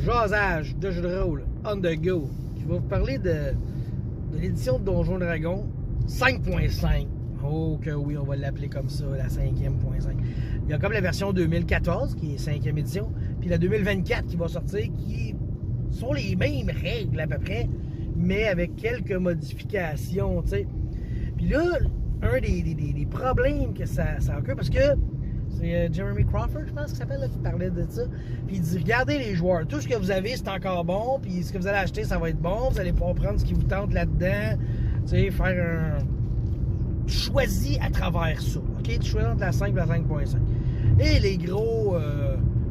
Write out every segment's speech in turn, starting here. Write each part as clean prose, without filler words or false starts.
jasage de jeu de rôle on the go qui va vous parler de l'édition de Donjons Dragons 5.5. Oh que oui, on va l'appeler comme ça, la 5e.5. Il y a comme la version 2014 qui est 5e édition, puis la 2024 qui va sortir qui sont les mêmes règles à peu près, mais avec quelques modifications, tu sais. Puis là, un des problèmes que ça occure, parce que c'est Jeremy Crawford, je pense qu'il s'appelle, qui parlait de ça. Puis il dit, regardez les joueurs, tout ce que vous avez, c'est encore bon, puis ce que vous allez acheter, ça va être bon, vous allez pouvoir prendre ce qui vous tente là-dedans, tu sais, faire un... Choisis à travers ça, ok? Tu choisis entre la 5 et la 5.5. Et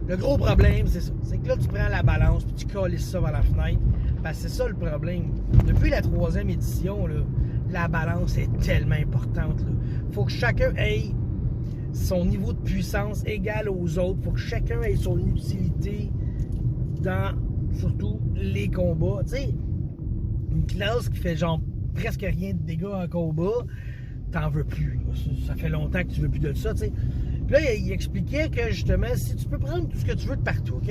le gros problème, c'est ça. C'est que là, tu prends la balance, puis tu colles ça vers la fenêtre, parce que c'est ça le problème. Depuis la 3e édition, là, la balance est tellement importante. Il faut que chacun ait son niveau de puissance égal aux autres. Il faut que chacun ait son utilité dans, surtout, les combats. Tu sais, une classe qui fait genre presque rien de dégâts en combat, t'en veux plus. Ça fait longtemps que tu veux plus de ça, tu sais. Puis là, il expliquait que, justement, si tu peux prendre tout ce que tu veux de partout, OK?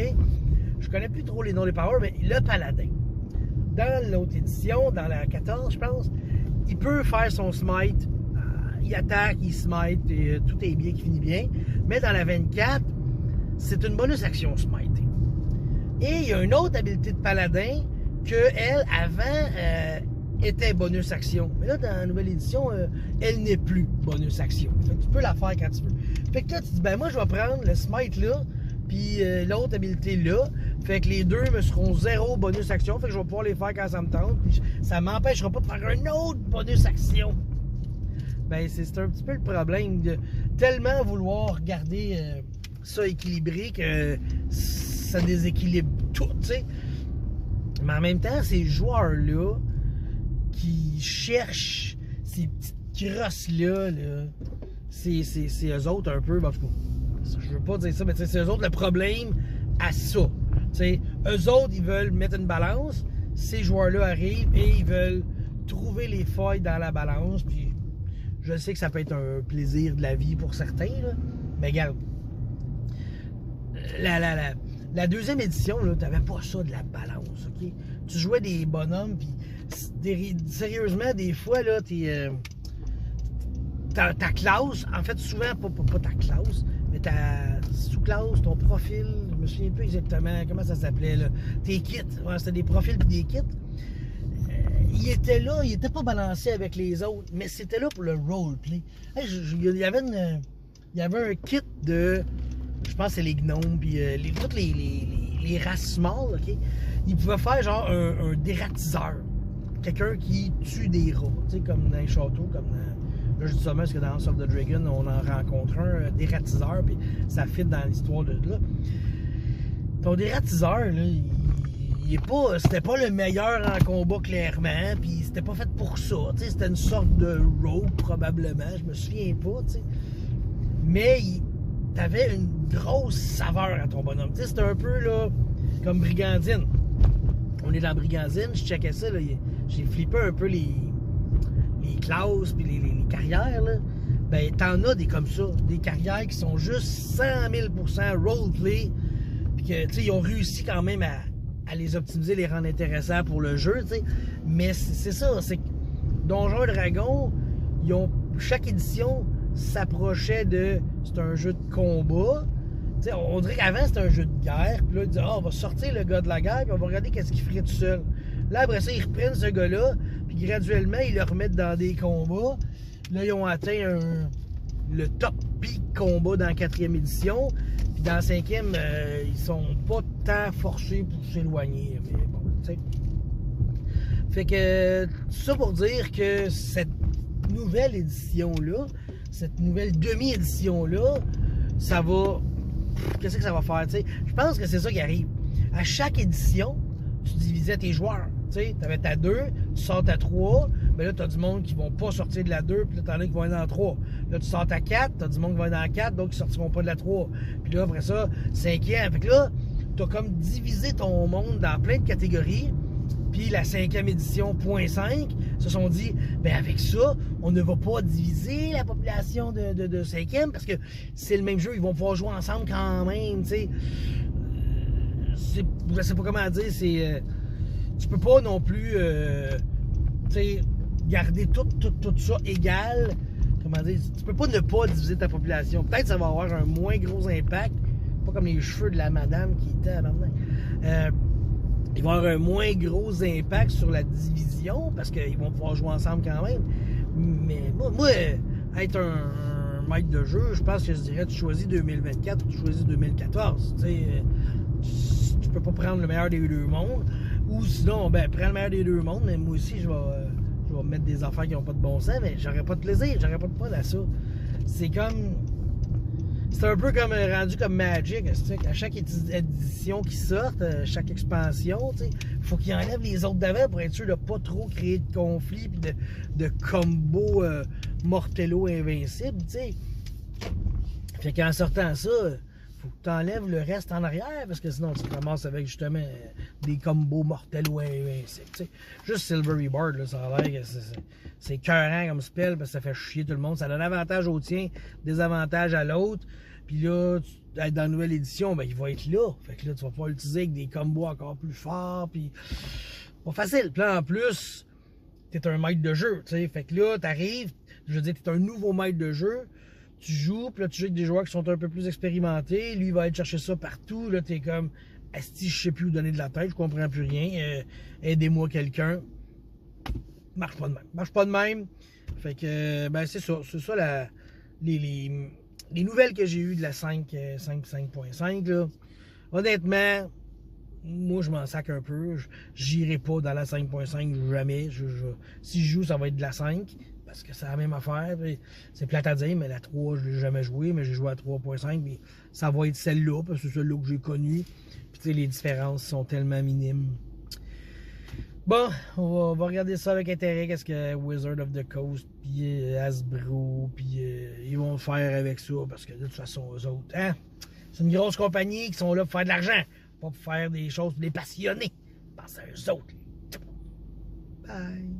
Je connais plus trop les noms des powers, mais le paladin, dans l'autre édition, dans la 14, je pense, il peut faire son smite, il attaque, il smite, et tout est bien qui finit bien. Mais dans la 24, c'est une bonus action smite. Et il y a une autre habileté de paladin que elle, avant, était bonus action. Mais là, dans la nouvelle édition, elle n'est plus bonus action. Fait que tu peux la faire quand tu veux. Fait que là, tu dis, ben moi, je vais prendre le smite là, puis l'autre habileté là. Fait que les deux me seront 0 bonus action. Fait que je vais pouvoir les faire quand ça me tente. Puis ça m'empêchera pas de faire un autre bonus action. Ben, c'est un petit peu le problème de tellement vouloir garder ça équilibré que ça déséquilibre tout, tu sais. Mais en même temps, ces joueurs-là qui cherchent ces petites crosses-là, c'est eux autres un peu, en tout cas, je veux pas dire ça, mais c'est eux autres le problème à ça. T'sais, eux autres, ils veulent mettre une balance, ces joueurs-là arrivent et ils veulent trouver les failles dans la balance, puis je sais que ça peut être un plaisir de la vie pour certains, là, mais regarde, la 2e édition, tu n'avais pas ça de la balance, ok? Tu jouais des bonhommes, puis sérieusement, des fois, là, ta classe, en fait, souvent, pas ta classe, mais ta sous-classe, ton profil, je me souviens plus exactement comment ça s'appelait, là. Tes kits, ouais, c'était des profils puis des kits. Il était là, il était pas balancé avec les autres, mais c'était là pour le roleplay. Hey, il y avait un kit de, je pense que c'est les gnomes, puis toutes les races small, ok? Ils pouvaient faire genre un dératiseur. Quelqu'un qui tue des rats, tu sais, comme dans les châteaux, comme dans... Là, je dis ça parce que dans House of the Dragon, on en rencontre un dératiseur, puis ça fit dans l'histoire de là. Ton dératiseur, là, c'était pas le meilleur en combat, clairement, puis c'était pas fait pour ça, tu sais, c'était une sorte de rogue, probablement, je me souviens pas, tu sais. Mais t'avais une grosse saveur à ton bonhomme, tu sais, c'était un peu, là, comme Brigandine. On est dans Brigandine, je checkais ça, là, j'ai flippé un peu les classes puis les carrières, là. Ben, t'en as des comme ça, des carrières qui sont juste 100 000% roleplay, puis que, tu sais, ils ont réussi quand même à les optimiser, les rendre intéressants pour le jeu, tu sais. Mais c'est ça, c'est que Donjons & Dragons, chaque édition s'approchait de... C'est un jeu de combat. T'sais, on dirait qu'avant, c'était un jeu de guerre. Puis là, ils disaient, on va sortir le gars de la guerre, puis on va regarder qu'est-ce qu'il ferait tout seul. Là, après ça, ils reprennent ce gars-là, puis graduellement, ils le remettent dans des combats. Là, ils ont atteint le top peak combat dans la 4e édition. Puis dans la 5e, ils sont pas tant forcés pour s'éloigner. Mais bon, tu sais. Fait que, tout ça pour dire que cette nouvelle édition-là, cette nouvelle demi-édition-là, ça va... Qu'est-ce que ça va faire, tu sais? Je pense que c'est ça qui arrive. À chaque édition, tu divisais tes joueurs. Tu sais, tu avais ta 2, tu sors ta 3, mais là, tu as du monde qui vont pas sortir de la 2, puis là, tu en as qui vont être dans la 3. Là, tu sors ta 4, tu as du monde qui va être dans la 4, donc qui sortiront pas de la 3. Puis là, après ça, 5e. Fait que là, tu as comme divisé ton monde dans plein de catégories. Puis la 5e édition, .5, se sont dit, ben avec ça, on ne va pas diviser la population de 5e parce que c'est le même jeu, ils vont pouvoir jouer ensemble quand même, tu sais. je sais pas comment dire, c'est... tu peux pas non plus, tu sais, garder tout ça égal. Comment dire, tu peux pas ne pas diviser ta population. Peut-être que ça va avoir un moins gros impact, pas comme les cheveux de la madame qui était à maintenant. Il va avoir un moins gros impact sur la division, parce qu'ils vont pouvoir jouer ensemble quand même. Mais moi être un maître de jeu, je pense que je dirais tu choisis 2024 ou tu choisis 2014. Tu sais, tu peux pas prendre le meilleur des deux mondes. Ou sinon, ben, prends le meilleur des deux mondes, mais moi aussi, je vais mettre des affaires qui n'ont pas de bon sens, mais j'aurais pas de plaisir, j'aurais pas de fun à ça. C'est comme... C'est un peu comme rendu comme Magic, à chaque édition qui sort, chaque expansion, il faut qu'il enlève les autres d'avant pour être sûr de pas trop créer de conflits et de combos mortello invincibles, tu sais. Fait qu'en sortant ça, faut que tu enlèves le reste en arrière, parce que sinon tu te ramasses avec justement des combos mortello invincibles, tu sais. Juste Silvery Bard, là, ça a l'air que c'est écœurant comme spell, parce que ça fait chier tout le monde. Ça donne avantage au tien, désavantage à l'autre. Puis là, dans la nouvelle édition, ben, il va être là. Fait que là, tu vas pouvoir l'utiliser avec des combos encore plus forts. Puis, pas facile. Puis là, en plus, t'es un maître de jeu, tu sais. Fait que là, t'arrives, je veux dire, t'es un nouveau maître de jeu. Tu joues, puis là, tu joues avec des joueurs qui sont un peu plus expérimentés. Lui, il va aller chercher ça partout. Là, t'es comme, asti, je sais plus où donner de la tête, je comprends plus rien. Aidez-moi quelqu'un. Marche pas de même. Marche pas de même. Fait que, ben, c'est ça. C'est ça les nouvelles que j'ai eues de la 5.5, là. Honnêtement, moi, je m'en sac un peu. J'irai pas dans la 5.5 jamais. Si je joue, ça va être de la 5. Parce que c'est la même affaire. C'est plate à dire, mais la 3, je l'ai jamais joué. Mais j'ai joué à 3.5. Puis ça va être celle-là. Parce que c'est celle-là que j'ai connue. Puis tu sais, les différences sont tellement minimes. Bon, on va regarder ça avec intérêt, qu'est-ce que Wizard of the Coast, puis Hasbro, puis ils vont faire avec ça, parce que de toute façon, eux autres, hein, c'est une grosse compagnie qui sont là pour faire de l'argent, pas pour faire des choses pour les passionnés. Pensez à eux autres. Bye.